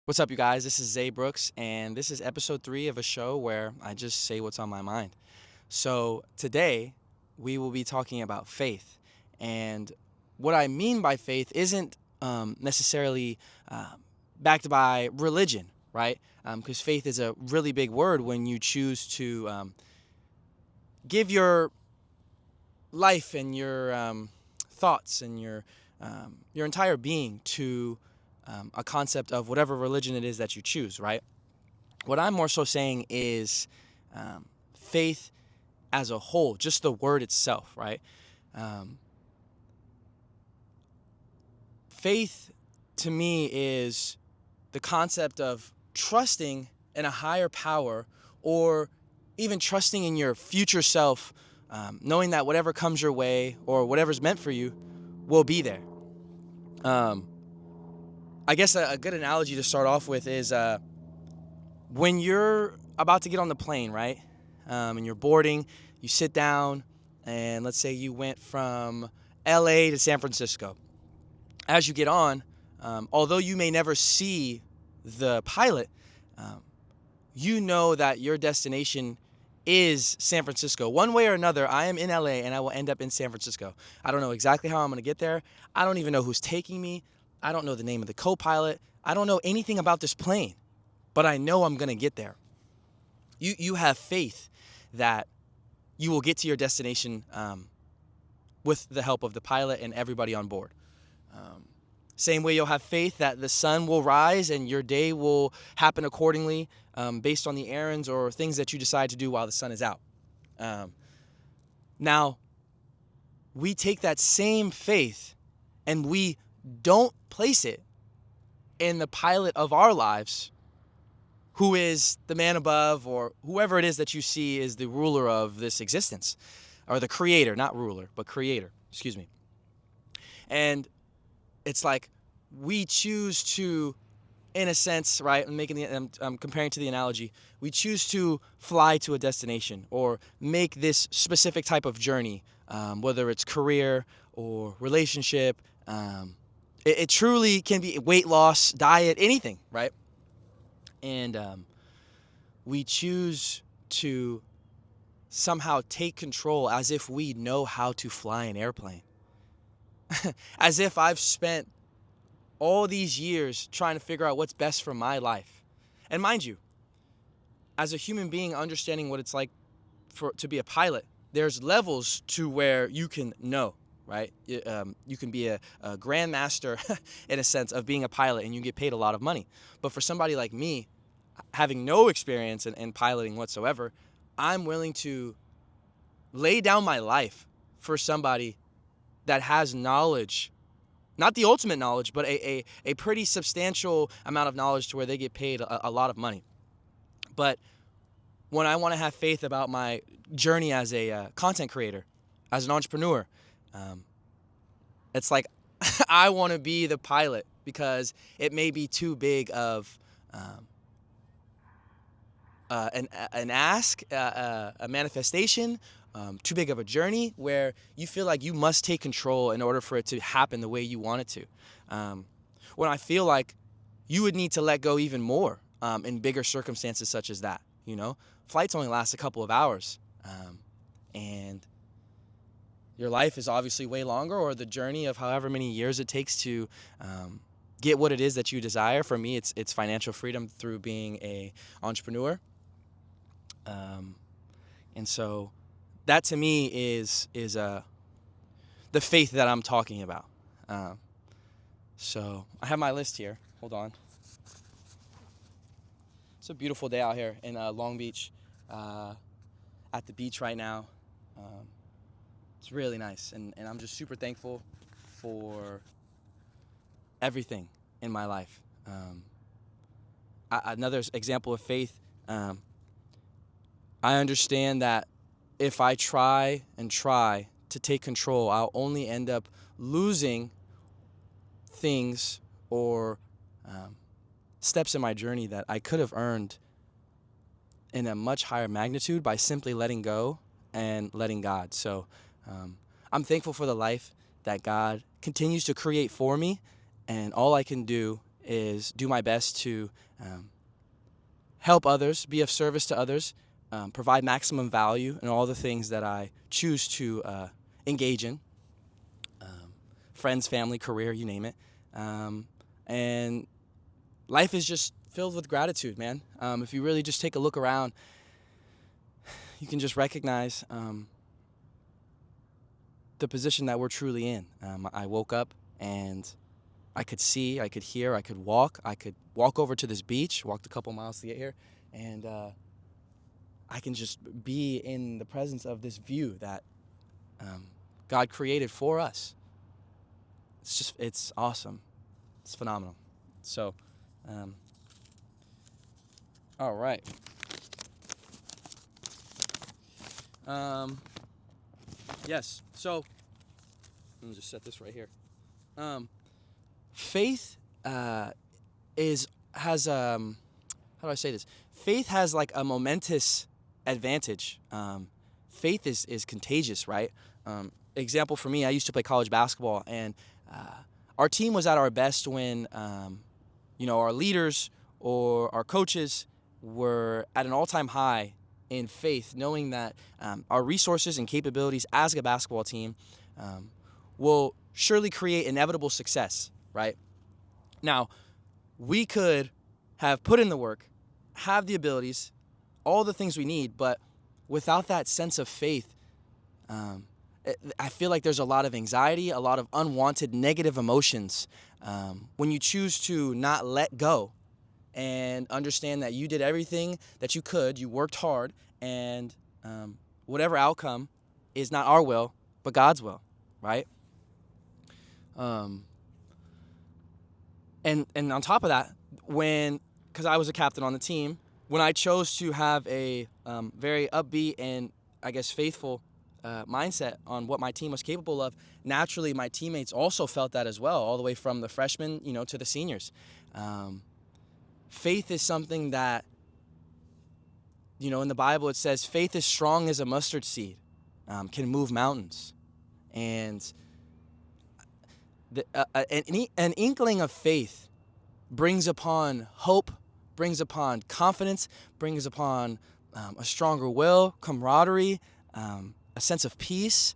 What's up, you guys? This is Zay Brooks, and this is episode 3 of a show where I just say what's on my mind. So, today we will be talking about faith. And what I mean by faith isn't necessarily backed by religion, right? Because faith is a really big word when you choose to give your life and your thoughts and your entire being to a concept of whatever religion it is that you choose, right? What I'm more so saying is faith as a whole, just the word itself, right? Um, Faith to me is the concept of trusting in a higher power or even trusting in your future self, knowing that whatever comes your way or whatever's meant for you will be there. Um, I guess a good analogy to start off with is when you're about to get on the plane, right? And you're boarding, you sit down, and let's say you went from LA to San Francisco. As you get on, although you may never see the pilot, um, you know that your destination is San Francisco. One way or another, I am in LA and I will end up in San Francisco. I don't know exactly how I'm going to get there. I don't even know who's taking me. I don't know the name of the co-pilot. I don't know anything about this plane, but I know I'm going to get there. You have faith that you will get to your destination with the help of the pilot and everybody on board. Same way you'll have faith that the sun will rise and your day will happen accordingly based on the errands or things that you decide to do while the sun is out. Now, we take that same faith and we don't place it in the pilot of our lives, who is the man above or whoever it is that you see is the ruler of this existence, or the creator, not ruler, but creator, excuse me. And it's like we choose to, in a sense, right, I'm comparing to the analogy, we choose to fly to a destination or make this specific type of journey, whether it's career or relationship. It truly can be weight loss, diet, anything, right? And we choose to somehow take control as if we know how to fly an airplane. As if I've spent all these years trying to figure out what's best for my life. And mind you, as a human being understanding what it's like to be a pilot, there's levels to where you can know, right? You can be a grandmaster in a sense of being a pilot and you get paid a lot of money. But for somebody like me, having no experience in piloting whatsoever, I'm willing to lay down my life for somebody that has knowledge, not the ultimate knowledge, but a pretty substantial amount of knowledge to where they get paid a lot of money. But when I want to have faith about my journey as a content creator, as an entrepreneur, it's like I want to be the pilot because it may be too big of an ask, a manifestation, too big of a journey where you feel like you must take control in order for it to happen the way you want it to. When I feel like you would need to let go even more in bigger circumstances such as that, you know? Flights only last a couple of hours, and your life is obviously way longer, or the journey of however many years it takes to get what it is that you desire. For me, it's financial freedom through being a entrepreneur. And so that to me is the faith that I'm talking about. So I have my list here. Hold on. It's a beautiful day out here in Long Beach, at the beach right now. It's really nice, and I'm just super thankful for everything in my life. Another example of faith, I understand that if I try and try to take control, I'll only end up losing things or steps in my journey that I could have earned in a much higher magnitude by simply letting go and letting God. So I'm thankful for the life that God continues to create for me, and all I can do is do my best to help others, be of service to others, provide maximum value in all the things that I choose to engage in. Friends, family, career, you name it. And life is just filled with gratitude, man. If you really just take a look around, you can just recognize the position that we're truly in. I woke up and I could see, I could hear, I could walk over to this beach, walked a couple miles to get here, and I can just be in the presence of this view that God created for us. It's awesome. It's phenomenal. So, all right. Yes. So, let me just set this right here. Faith has how do I say this? Faith has like a momentous advantage. Faith is contagious, right? Example for me, I used to play college basketball, and our team was at our best when our leaders or our coaches were at an all-time high in faith, knowing that our resources and capabilities as a basketball team will surely create inevitable success, right? Now, we could have put in the work, have the abilities, all the things we need, but without that sense of faith, I feel like there's a lot of anxiety, a lot of unwanted negative emotions when you choose to not let go and understand that you did everything that you could, you worked hard, and whatever outcome is not our will, but God's will, right? And on top of that, because I was a captain on the team, when I chose to have a very upbeat and, I guess, faithful mindset on what my team was capable of, naturally my teammates also felt that as well, all the way from the freshmen, to the seniors. Faith is something that, in the Bible it says faith is strong as a mustard seed, can move mountains. And an inkling of faith brings upon hope, brings upon confidence, brings upon a stronger will, camaraderie, a sense of peace,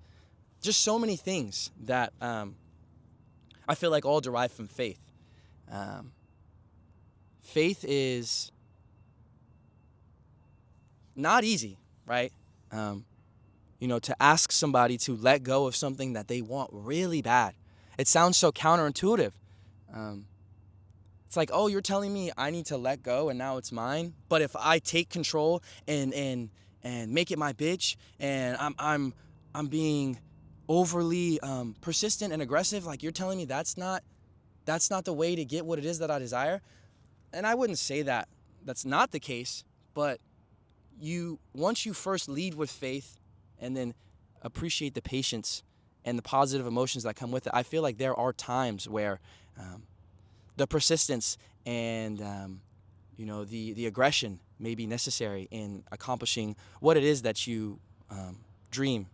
just so many things that I feel like all derive from faith. Faith is not easy, right? To ask somebody to let go of something that they want really bad. It sounds so counterintuitive. It's like, oh, you're telling me I need to let go and now it's mine. But if I take control and make it my bitch, and I'm being overly persistent and aggressive, like you're telling me that's not the way to get what it is that I desire. And I wouldn't say that that's not the case, but once you first lead with faith and then appreciate the patience and the positive emotions that come with it, I feel like there are times where the persistence and the aggression may be necessary in accomplishing what it is that you dream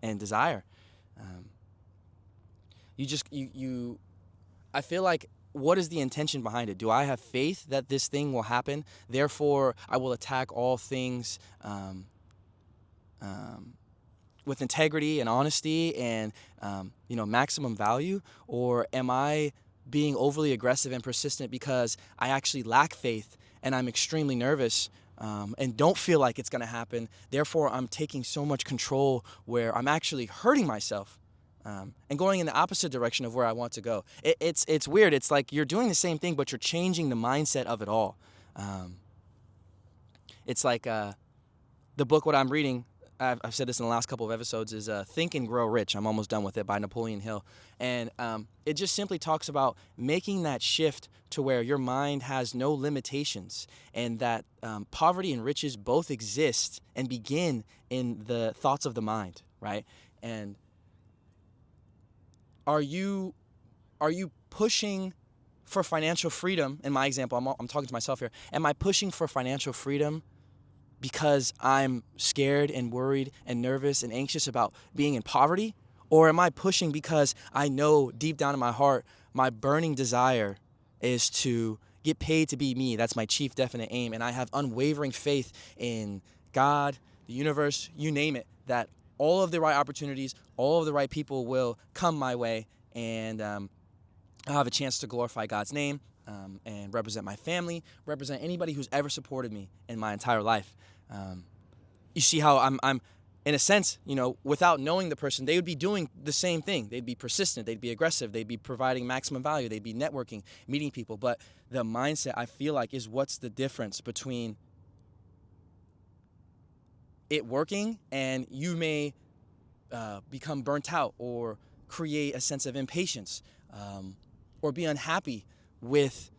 and desire. I feel like, what is the intention behind it? Do I have faith that this thing will happen? Therefore, I will attack all things with integrity and honesty and maximum value? Or am I being overly aggressive and persistent because I actually lack faith and I'm extremely nervous and don't feel like it's going to happen? Therefore, I'm taking so much control where I'm actually hurting myself and going in the opposite direction of where I want to go. It's weird. It's like you're doing the same thing, but you're changing the mindset of it all. It's like the book, what I'm reading, I've said this in the last couple of episodes, is Think and Grow Rich. I'm almost done with it, by Napoleon Hill. And it just simply talks about making that shift to where your mind has no limitations and that poverty and riches both exist and begin in the thoughts of the mind, right? And are you pushing for financial freedom? In my example, I'm talking to myself here. Am I pushing for financial freedom because I'm scared and worried and nervous and anxious about being in poverty? Or am I pushing because I know deep down in my heart, my burning desire is to get paid to be me. That's my chief definite aim. And I have unwavering faith in God, the universe, you name it, that all of the right opportunities, all of the right people will come my way, and I'll have a chance to glorify God's name, and represent my family, represent anybody who's ever supported me in my entire life. You see how I'm in a sense, without knowing the person, they would be doing the same thing. They'd be persistent, they'd be aggressive, they'd be providing maximum value, they'd be networking, meeting people. But the mindset, I feel like, is what's the difference between it working and you may become burnt out or create a sense of impatience, or be unhappy with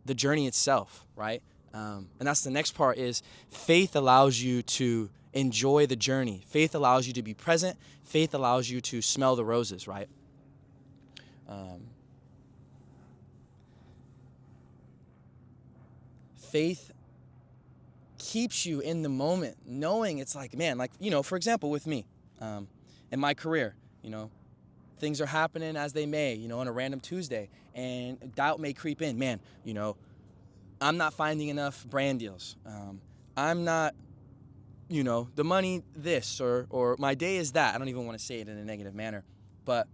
the journey itself, right? And that's the next part, is faith allows you to enjoy the journey. Faith allows you to be present. Faith allows you to smell the roses, right? Faith keeps you in the moment, knowing it's like, man, like, for example, with me, in my career, things are happening as they may, on a random Tuesday, and doubt may creep in. Man, I'm not finding enough brand deals. I'm not, the money this, or my day is that. I don't even want to say it in a negative manner, but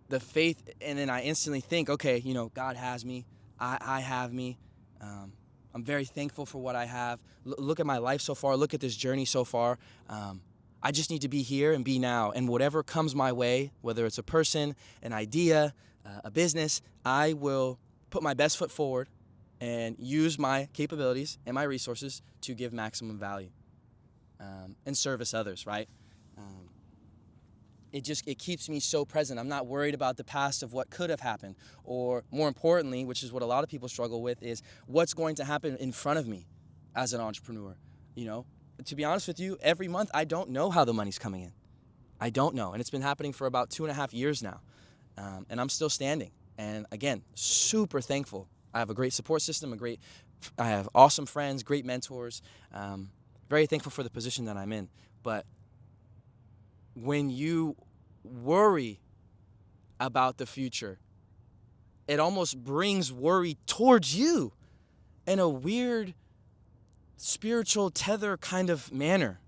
the faith, and then I instantly think, okay, God has me, I have me. I'm very thankful for what I have. Look at my life so far. Look at this journey so far. I just need to be here and be now. And whatever comes my way, whether it's a person, an idea, a business, I will put my best foot forward and use my capabilities and my resources to give maximum value, and service others, right? It keeps me so present. I'm not worried about the past of what could have happened, or more importantly, which is what a lot of people struggle with, is what's going to happen in front of me as an entrepreneur. To be honest with you, every month I don't know how the money's coming in. I don't know, and it's been happening for about 2.5 years now, and I'm still standing. And again, super thankful. I have a great support system, I have awesome friends, great mentors. Very thankful for the position that I'm in. But when you worry about the future, it almost brings worry towards you in a weird spiritual tether kind of manner,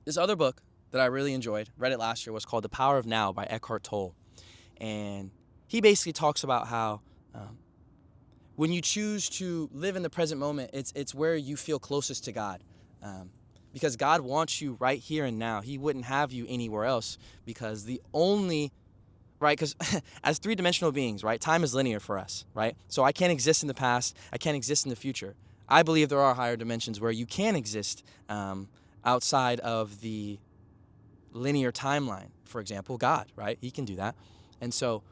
This other book that I really enjoyed, read it last year, was called The Power of Now by Eckhart Tolle. And he basically talks about how when you choose to live in the present moment, it's where you feel closest to God. Because God wants you right here and now. He wouldn't have you anywhere else, because because as three-dimensional beings, right, time is linear for us, right? So I can't exist in the past. I can't exist in the future. I believe there are higher dimensions where you can exist outside of the linear timeline. For example, God, right? He can do that. And so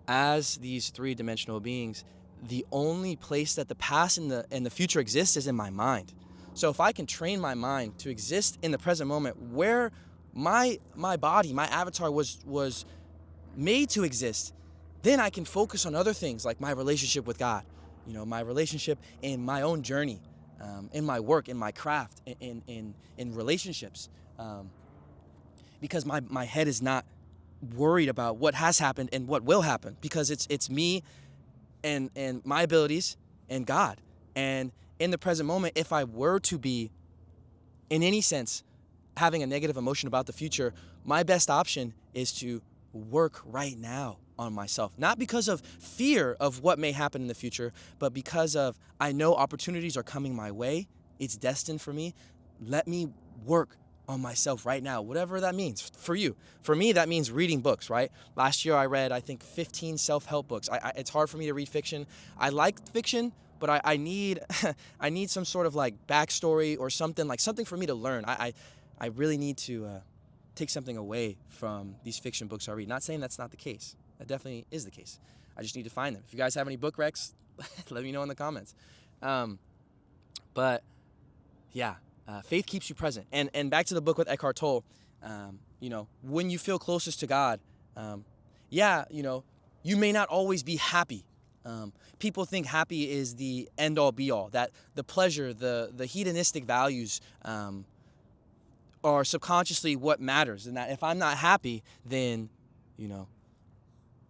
as these three-dimensional beings, the only place that the past and the future exists is in my mind. So if I can train my mind to exist in the present moment, where my body, my avatar was made to exist, then I can focus on other things like my relationship with God, my relationship in my own journey, in my work, in my craft, in relationships, because my head is not worried about what has happened and what will happen, because it's me and my abilities and God. And in the present moment, if I were to be, in any sense, having a negative emotion about the future, my best option is to work right now on myself. Not because of fear of what may happen in the future, but because of, I know opportunities are coming my way. It's destined for me. Let me work on myself right now, whatever that means for you. For me, that means reading books, right? Last year I read, I think, 15 self-help books. It's hard for me to read fiction. I like fiction, but I need I need some sort of like backstory or something for me to learn. I really need to take something away from these fiction books I read. Not saying that's not the case. That definitely is the case. I just need to find them. If you guys have any book recs, let me know in the comments. But yeah. Faith keeps you present. And back to the book with Eckhart Tolle, when you feel closest to God, you may not always be happy. People think happy is the end all be all, that the pleasure, the hedonistic values or subconsciously what matters. And that if I'm not happy, then,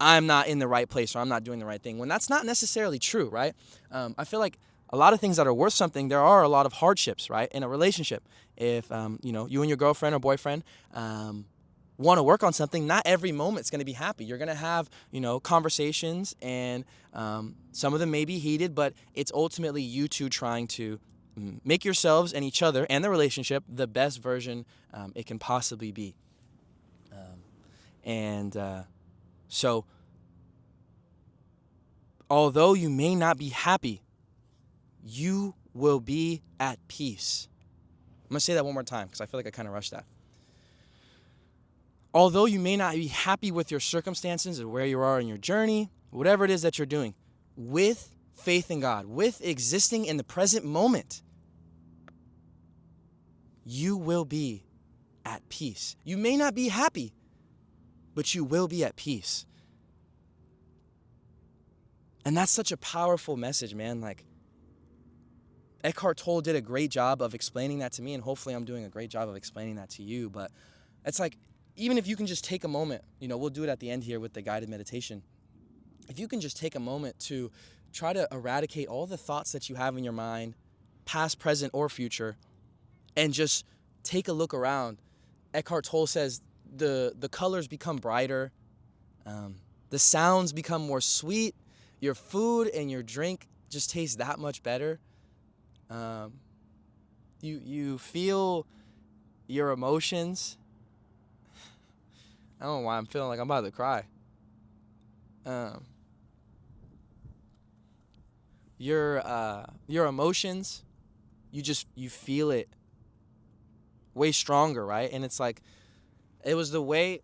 I'm not in the right place or I'm not doing the right thing. When that's not necessarily true, right? I feel like a lot of things that are worth something, there are a lot of hardships, right? In a relationship. If, you and your girlfriend or boyfriend want to work on something, not every moment's going to be happy. You're going to have, conversations, and some of them may be heated, but it's ultimately you two trying to make yourselves and each other and the relationship the best version it can possibly be. So, although you may not be happy, you will be at peace. I'm going to say that one more time because I feel like I kind of rushed that. Although you may not be happy with your circumstances or where you are in your journey, whatever it is that you're doing, with faith in God, with existing in the present moment, you will be at peace. You may not be happy, but you will be at peace. And that's such a powerful message, man. Like, Eckhart Tolle did a great job of explaining that to me, and hopefully I'm doing a great job of explaining that to you. But it's like, even if you can just take a moment, we'll do it at the end here with the guided meditation. If you can just take a moment to try to eradicate all the thoughts that you have in your mind, past, present, or future, and just take a look around. Eckhart Tolle says the colors become brighter, the sounds become more sweet, your food and your drink just taste that much better. You feel your emotions. I don't know why I'm feeling like I'm about to cry. Your emotions, you feel it way stronger, right? And it's like, it was the way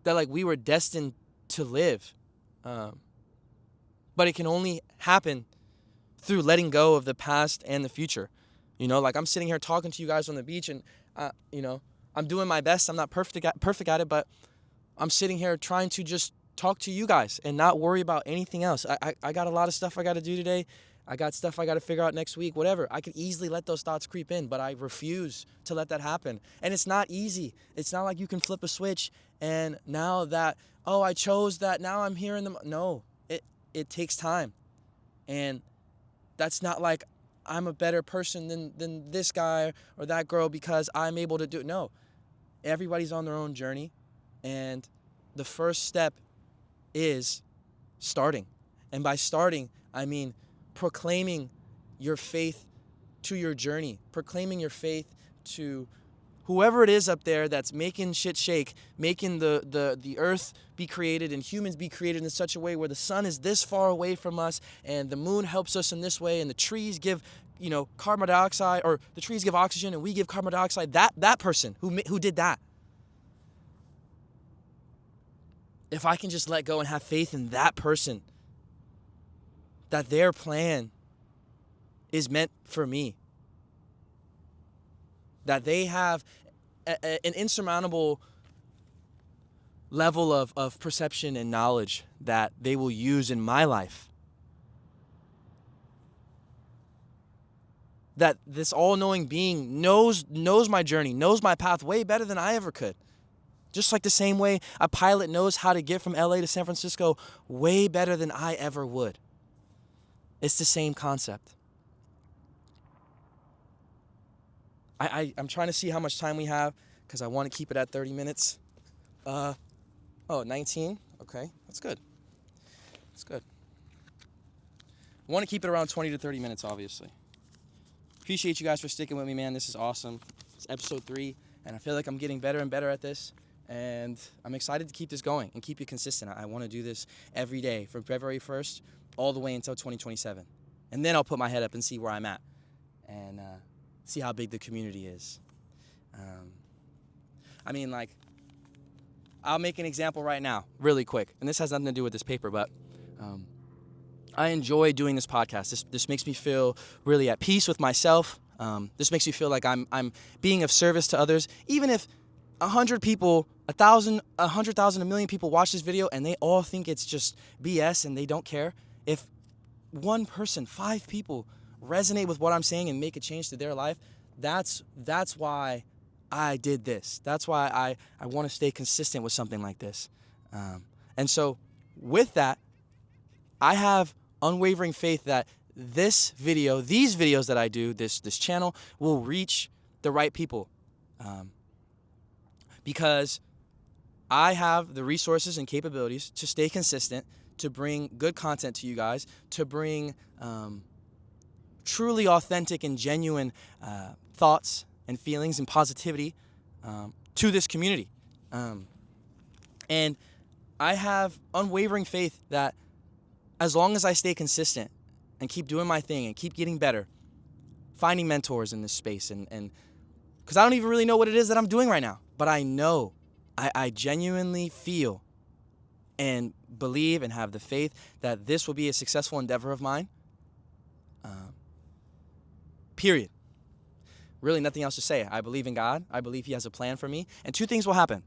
that like we were destined to live. But it can only happen through letting go of the past and the future. Like I'm sitting here talking to you guys on the beach, and I'm doing my best. I'm not perfect at it, but I'm sitting here trying to just talk to you guys and not worry about anything else. I got a lot of stuff I got to do today. I got stuff I got to figure out next week, whatever. I could easily let those thoughts creep in, but I refuse to let that happen. And it's not easy. It's not like you can flip a switch and now that, I chose that, now I'm here in the... No, it takes time. And that's not like I'm a better person than this guy or that girl because I'm able to do it. No, everybody's on their own journey. And the first step is starting. And by starting, I mean proclaiming your faith to your journey, proclaiming your faith to whoever it is up there that's making shit shake, making the earth be created and humans be created in such a way where the sun is this far away from us and the moon helps us in this way and the trees give, carbon dioxide, or the trees give oxygen and we give carbon dioxide. That person who did that. If I can just let go and have faith in that person, that their plan is meant for me, that they have an insurmountable level of perception and knowledge that they will use in my life, that this all-knowing being knows my journey, knows my path way better than I ever could. Just like the same way a pilot knows how to get from LA to San Francisco way better than I ever would. It's the same concept. I'm trying to see how much time we have because I want to keep it at 30 minutes. 19? Okay, that's good. That's good. I want to keep it around 20 to 30 minutes, obviously. Appreciate you guys for sticking with me, man. This is awesome. It's episode 3, and I feel like I'm getting better and better at this. And I'm excited to keep this going and keep it consistent. I want to do this every day from February 1st all the way until 2027. And then I'll put my head up and see where I'm at and see how big the community is. I'll make an example right now, really quick. And this has nothing to do with this paper, but I enjoy doing this podcast. This makes me feel really at peace with myself. This makes me feel like I'm being of service to others. Even if 100 people, 1,000, 100,000, 1 million people watch this video and they all think it's just BS and they don't care. If one person, 5 people resonate with what I'm saying and make a change to their life, That's why I did this. That's why I want to stay consistent with something like this. And so with that, I have unwavering faith that these videos that I do, this channel will reach the right people. Because I have the resources and capabilities to stay consistent, to bring good content to you guys, to bring truly authentic and genuine thoughts and feelings and positivity to this community. And I have unwavering faith that as long as I stay consistent and keep doing my thing and keep getting better, finding mentors in this space, and because I don't even really know what it is that I'm doing right now, but I know, I genuinely feel and believe and have the faith that this will be a successful endeavor of mine. Period. Really nothing else to say. I believe in God. I believe He has a plan for me. And two things will happen.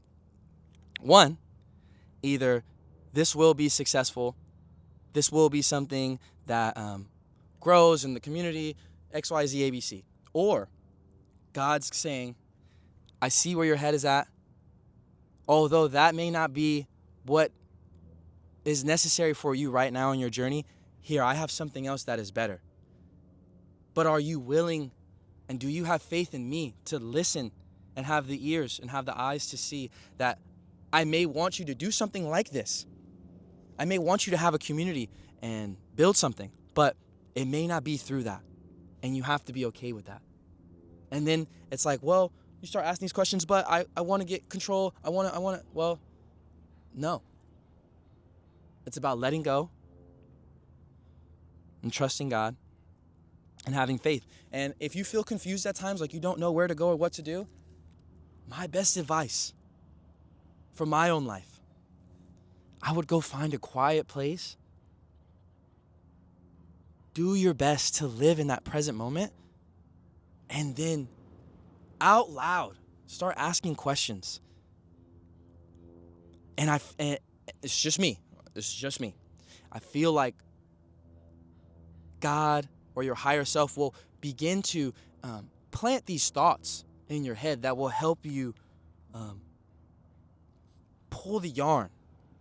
One, either this will be successful, this will be something that grows in the community, X, Y, Z, A, B, C. Or God's saying, I see where your head is at. Although that may not be what is necessary for you right now in your journey, here, I have something else that is better. But are you willing, and do you have faith in me to listen and have the ears and have the eyes to see that I may want you to do something like this? I may want you to have a community and build something, but it may not be through that. And you have to be okay with that. And then it's like, well, you start asking these questions, but I want to get control. I want to, well, no. It's about letting go and trusting God and having faith. And if you feel confused at times, like you don't know where to go or what to do, my best advice for my own life, I would go find a quiet place. Do your best to live in that present moment, and then out loud start asking questions. And it's just me. It's just me. I feel like God or your higher self will begin to plant these thoughts in your head that will help you pull the yarn,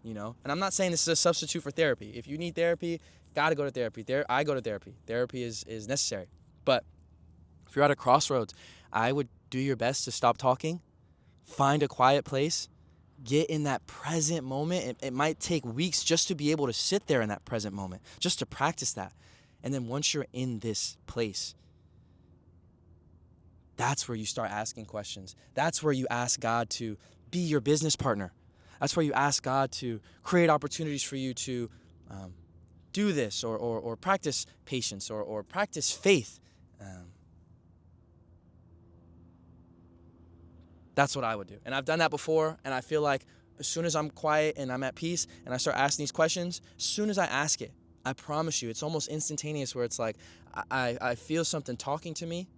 you know? And I'm not saying this is a substitute for therapy. If you need therapy, gotta go to therapy. I go to therapy. Therapy is necessary. But if you're at a crossroads, I would do your best to stop talking, find a quiet place, get in that present moment. It might take weeks just to be able to sit there in that present moment, just to practice that. And then once you're in this place, that's where you start asking questions. That's where you ask God to be your business partner. That's where you ask God to create opportunities for you to do this or practice patience or practice faith. That's what I would do. And I've done that before, and I feel like as soon as I'm quiet and I'm at peace and I start asking these questions, as soon as I ask it, I promise you, it's almost instantaneous where it's like I feel something talking to me,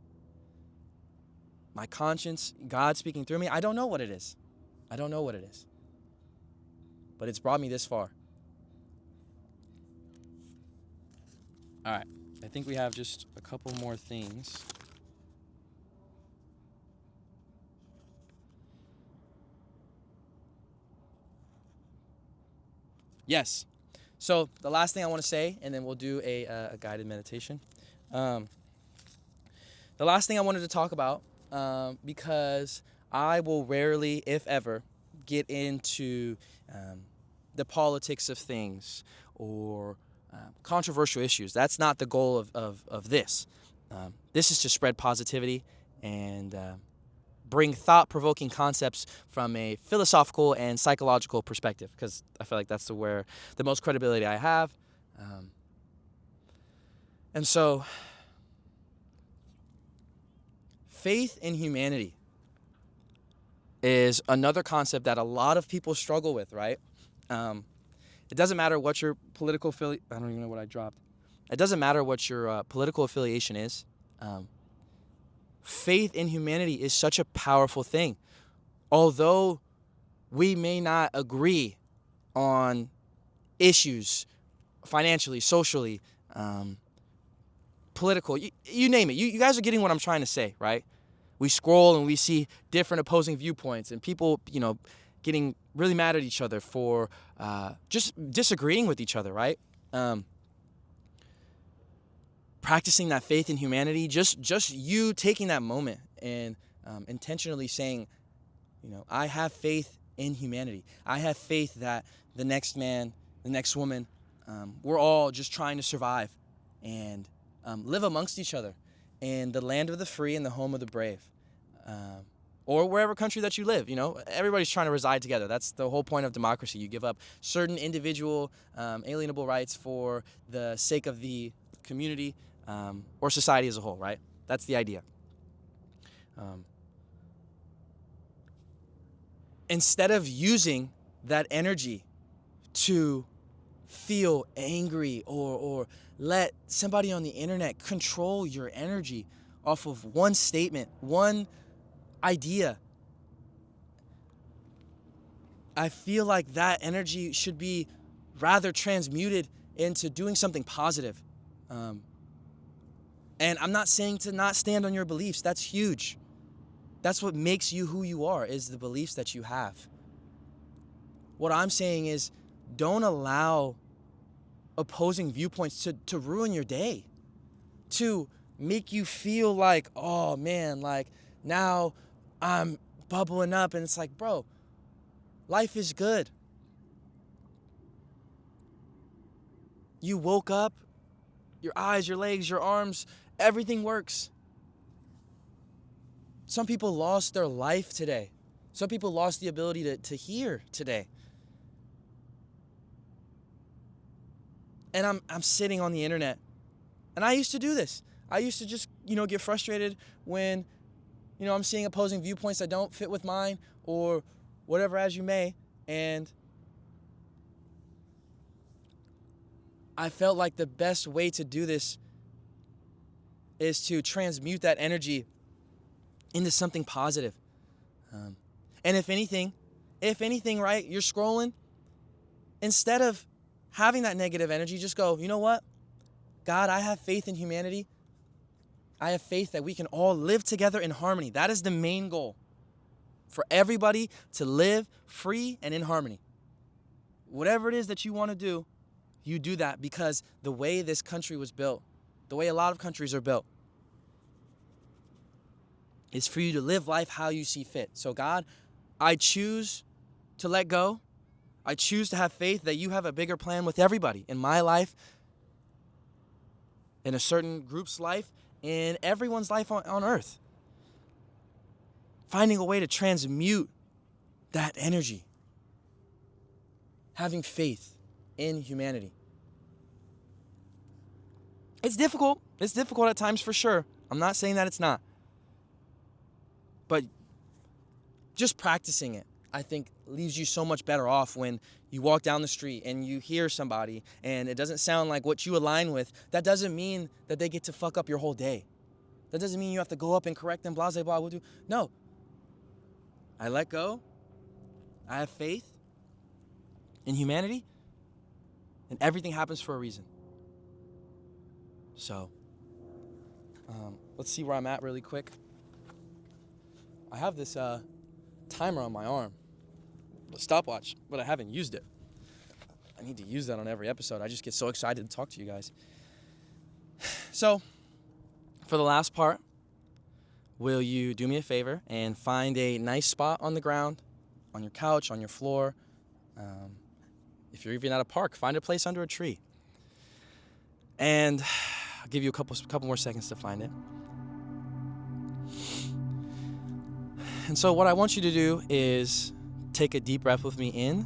my conscience, God speaking through me. I don't know what it is. I don't know what it is. But it's brought me this far. All right. I think we have just a couple more things. Yes. So the last thing I want to say, and then we'll do a guided meditation. The last thing I wanted to talk about, because I will rarely, if ever, get into the politics of things or controversial issues. That's not the goal of this. This is to spread positivity and bring thought-provoking concepts from a philosophical and psychological perspective, because I feel like that's where the most credibility I have. And so, faith in humanity is another concept that a lot of people struggle with, right? It doesn't matter what your political I don't even know what I dropped. It doesn't matter what your political affiliation is. Faith in humanity is such a powerful thing. Although we may not agree on issues financially, socially, political, you name it. You guys are getting what I'm trying to say, right? We scroll and we see different opposing viewpoints and people, getting really mad at each other for just disagreeing with each other, right? Practicing that faith in humanity, just you taking that moment and intentionally saying, I have faith in humanity. I have faith that the next man, the next woman, we're all just trying to survive and live amongst each other in the land of the free and the home of the brave. Or wherever country that you live, everybody's trying to reside together. That's the whole point of democracy. You give up certain individual alienable rights for the sake of the community or society as a whole, right? That's the idea. Instead of using that energy to feel angry or let somebody on the internet control your energy off of one statement, one idea, I feel like that energy should be rather transmuted into doing something positive. And I'm not saying to not stand on your beliefs. That's huge. That's what makes you who you are, is the beliefs that you have. What I'm saying is, don't allow opposing viewpoints to ruin your day, to make you feel like, oh man, like now I'm bubbling up, and it's like, bro, life is good. You woke up, your eyes, your legs, your arms, everything works. Some people lost their life today. Some people lost the ability to hear today. And I'm sitting on the internet. And I used to do this. I used to just, get frustrated when, I'm seeing opposing viewpoints that don't fit with mine or whatever as you may. And I felt like the best way to do this is to transmute that energy into something positive. And if anything, right, you're scrolling, instead of having that negative energy, just go, you know what? God, I have faith in humanity. I have faith that we can all live together in harmony. That is the main goal, for everybody to live free and in harmony. Whatever it is that you want to do, you do that, because the way this country was built, the way a lot of countries are built, is for you to live life how you see fit. So God, I choose to let go. I choose to have faith that you have a bigger plan with everybody in my life, in a certain group's life, in everyone's life on earth. Finding a way to transmute that energy. Having faith in humanity. It's difficult. It's difficult at times for sure. I'm not saying that it's not. But just practicing it, I think, leaves you so much better off when you walk down the street and you hear somebody and it doesn't sound like what you align with. That doesn't mean that they get to fuck up your whole day. That doesn't mean you have to go up and correct them, blah, blah, blah. No. I let go. I have faith in humanity. And everything happens for a reason. So, let's see where I'm at really quick. I have this timer on my arm, a stopwatch, but I haven't used it. I need to use that on every episode. I just get so excited to talk to you guys. So, for the last part, will you do me a favor and find a nice spot on the ground, on your couch, on your floor? If you're even at a park, find a place under a tree. And I'll give you a couple more seconds to find it. And so what I want you to do is take a deep breath with me in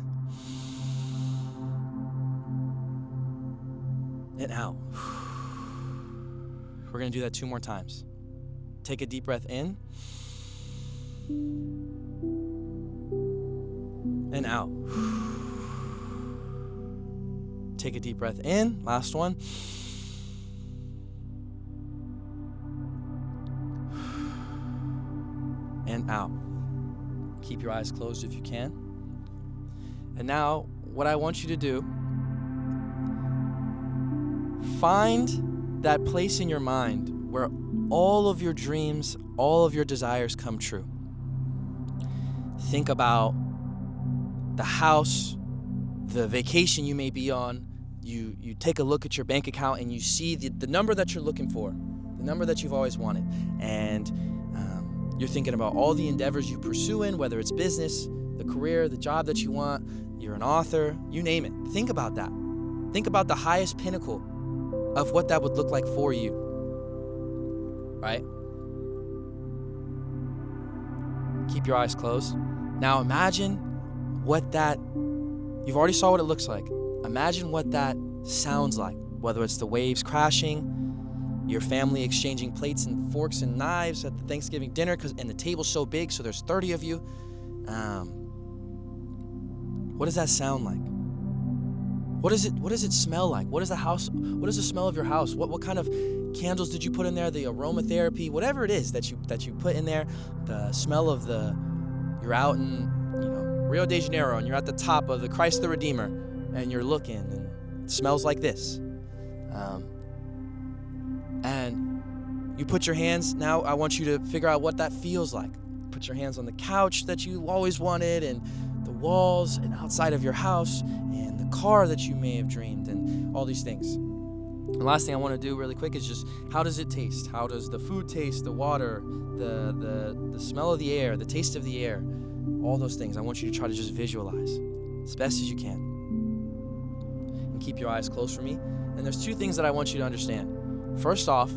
and out. We're going to do that 2 more times. Take a deep breath in and out. Take a deep breath in. Last one. And out. Keep your eyes closed if you can. And now, what I want you to do, find that place in your mind where all of your dreams, all of your desires come true. Think about the house, the vacation you may be on. You take a look at your bank account and you see the number that you're looking for, the number that you've always wanted. And you're thinking about all the endeavors you pursue in, whether it's business, the career, the job that you want, you're an author, you name it. Think about that. Think about the highest pinnacle of what that would look like for you, right? Keep your eyes closed. Now imagine what that, you've already saw what it looks like. Imagine what that sounds like, whether it's the waves crashing, your family exchanging plates and forks and knives at the Thanksgiving dinner, and the table's so big, so there's 30 of you. What does that sound like? What does it smell like? What is the smell of your house? What kind of candles did you put in there? The aromatherapy, whatever it is that you put in there, the smell of you're out in, Rio de Janeiro, and you're at the top of the Christ the Redeemer, and you're looking, and it smells like this. And you put your hands, now I want you to figure out what that feels like. Put your hands on the couch that you always wanted, and the walls, and outside of your house, and the car that you may have dreamed, and all these things. The last thing I want to do really quick is just, how does it taste? How does the food taste, the water, the smell of the air, the taste of the air, all those things. I want you to try to just visualize as best as you can. And keep your eyes closed for me. And there's two things that I want you to understand. First off,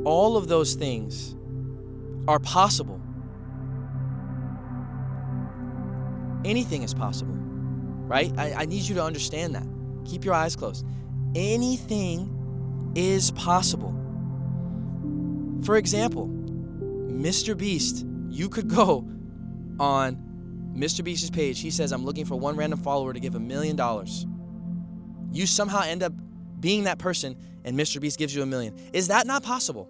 all of those things are possible. Anything is possible, right? I need you to understand that. Keep your eyes closed. Anything is possible. For example, Mr. Beast, you could go on Mr. Beast's page. He says, I'm looking for one random follower to give $1 million. You somehow end up being that person, and Mr. Beast gives you $1 million. Is that not possible?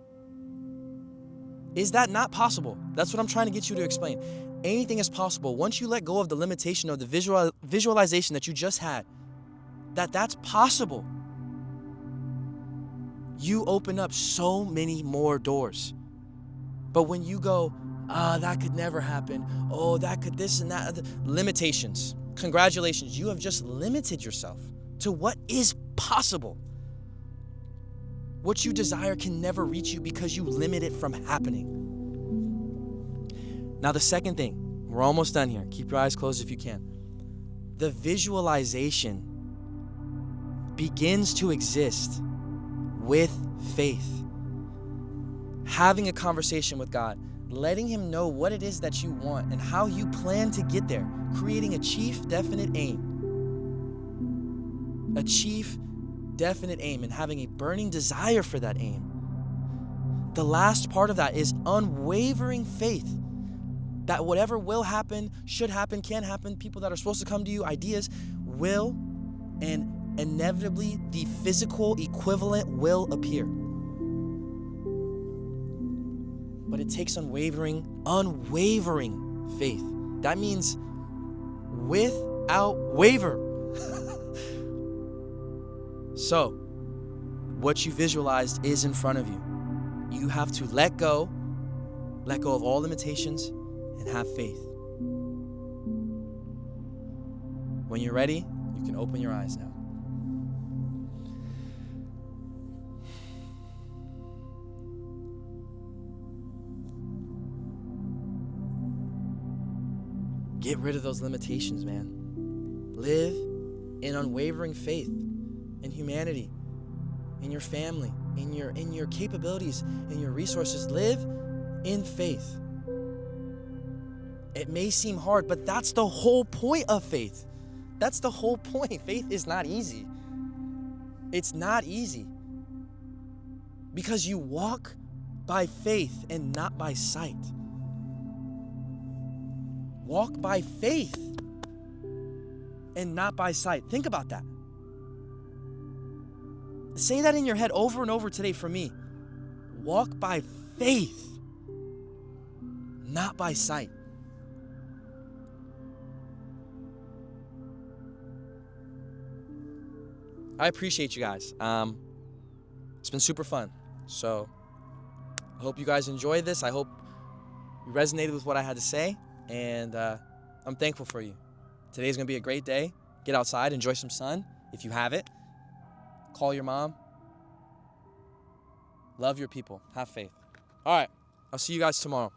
Is that not possible? That's what I'm trying to get you to explain. Anything is possible. Once you let go of the limitation of the visualization that you just had, that's possible, you open up so many more doors. But when you go, that could never happen. Oh, that could this and that. Limitations. Congratulations. You have just limited yourself to what is possible. What you desire can never reach you because you limit it from happening. Now, the second thing, we're almost done here. Keep your eyes closed if you can. The visualization begins to exist with faith. Having a conversation with God, letting Him know what it is that you want and how you plan to get there, creating a chief, definite aim. A chief, definite aim, and having a burning desire for that aim. The last part of that is unwavering faith that whatever will happen, should happen, can happen, people that are supposed to come to you, ideas, will, and inevitably the physical equivalent will appear. But it takes unwavering faith. That means without waver. So, what you visualized is in front of you. You have to let go of all limitations, and have faith. When you're ready, you can open your eyes now. Get rid of those limitations, man. Live in unwavering faith in humanity, in your family, in your capabilities, in your resources. Live in faith. It may seem hard, but that's the whole point of faith. That's the whole point. Faith is not easy. It's not easy. Because you walk by faith and not by sight. Walk by faith and not by sight. Think about that. Say that in your head over and over today for me. Walk by faith, not by sight. I appreciate you guys. It's been super fun. So I hope you guys enjoyed this. I hope you resonated with what I had to say, and I'm thankful for you. Today's going to be a great day. Get outside, enjoy some sun if you have it. Call your mom. Love your people. Have faith. All right. I'll see you guys tomorrow.